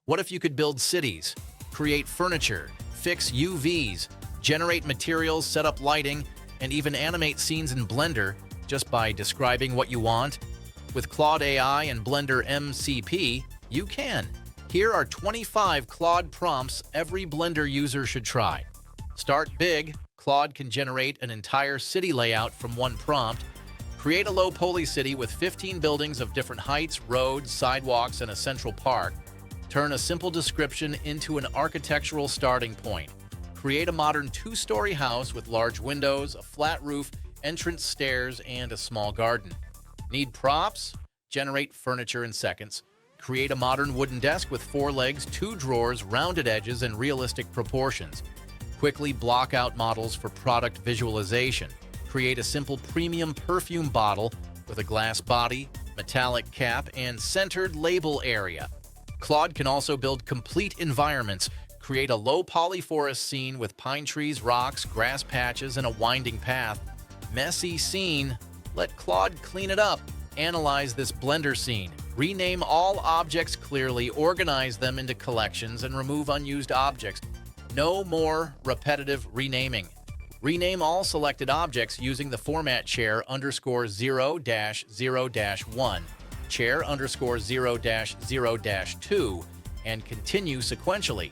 What if you could build cities, create furniture, fix UVs, generate materials, set up lighting, and even animate scenes in Blender just by describing what you want? With Claude AI and Blender MCP, you can. Here are 25 Claude prompts every Blender user should try. Start big. Claude can generate an entire city layout from one prompt. Create a low-poly city with 15 buildings of different heights, roads, sidewalks, and a central park. Turn a simple description into an architectural starting point. Create a modern two-story house with large windows, a flat roof, entrance stairs, and a small garden. Need props? Generate furniture in seconds. Create a modern wooden desk with 4 legs, 2 drawers, rounded edges, and realistic proportions. Quickly block out models for product visualization. Create a simple premium perfume bottle with a glass body, metallic cap, and centered label area. Claude can also build complete environments. Create a low-poly forest scene with pine trees, rocks, grass patches, and a winding path. Messy scene. Let Claude clean it up. Analyze this Blender scene. Rename all objects clearly, organize them into collections, and remove unused objects. No more repetitive renaming. Rename all selected objects using the format chair_0-0-1, chair_0-0-2, and continue sequentially.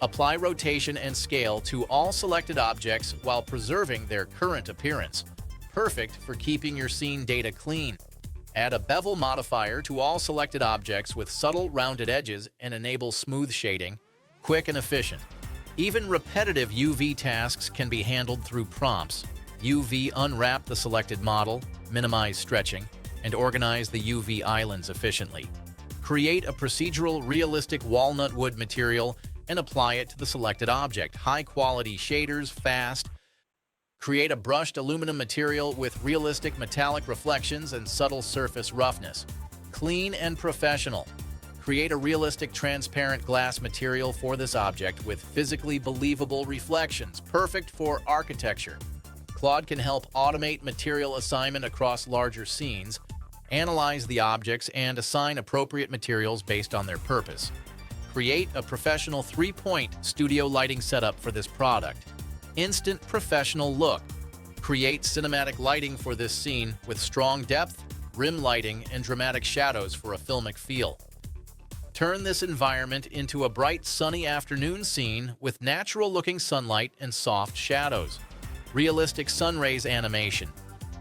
Apply rotation and scale to all selected objects while preserving their current appearance. Perfect for keeping your scene data clean. Add a bevel modifier to all selected objects with subtle rounded edges and enable smooth shading. Quick and efficient. Even repetitive UV tasks can be handled through prompts. UV unwrap the selected model, minimize stretching, and organize the UV islands efficiently. Create a procedural realistic walnut wood material and apply it to the selected object. High-quality shaders, fast. Create a brushed aluminum material with realistic metallic reflections and subtle surface roughness. Clean and professional. Create a realistic transparent glass material for this object with physically believable reflections, perfect for architecture. Claude can help automate material assignment across larger scenes, analyze the objects, and assign appropriate materials based on their purpose. Create a professional 3-point studio lighting setup for this product. Instant professional look. Create cinematic lighting for this scene with strong depth, rim lighting, and dramatic shadows for a filmic feel. Turn this environment into a bright, sunny afternoon scene with natural-looking sunlight and soft shadows. Realistic sun rays animation.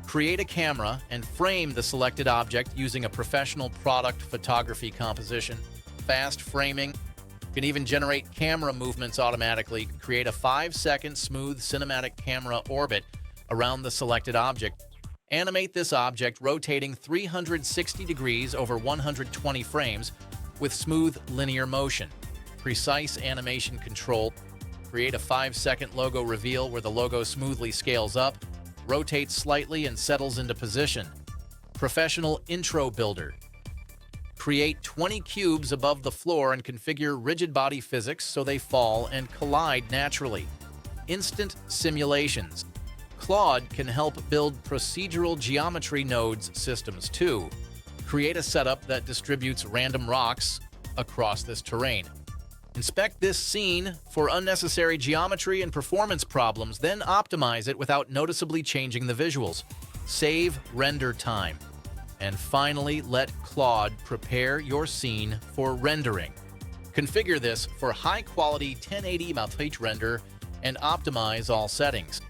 Create a camera and frame the selected object using a professional product photography composition. Fast framing. You can even generate camera movements automatically. Create a 5-second smooth cinematic camera orbit around the selected object. Animate this object rotating 360 degrees over 120 frames with smooth linear motion. Precise animation control. Create a 5-second logo reveal where the logo smoothly scales up, rotates slightly, and settles into position. Professional intro builder. Create 20 cubes above the floor and configure rigid body physics so they fall and collide naturally. Instant simulations. Claude can help build procedural geometry nodes systems too. Create a setup that distributes random rocks across this terrain. Inspect this scene for unnecessary geometry and performance problems, then optimize it without noticeably changing the visuals. Save render time. And finally, let Claude prepare your scene for rendering. Configure this for high-quality 1080 multi render and optimize all settings.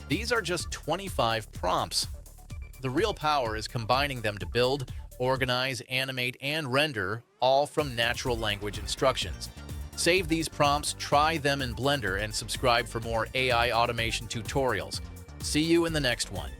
These are just 25 prompts. The real power is combining them to build, organize, animate, and render, all from natural language instructions. Save these prompts, try them in Blender, and subscribe for more AI automation tutorials. See you in the next one.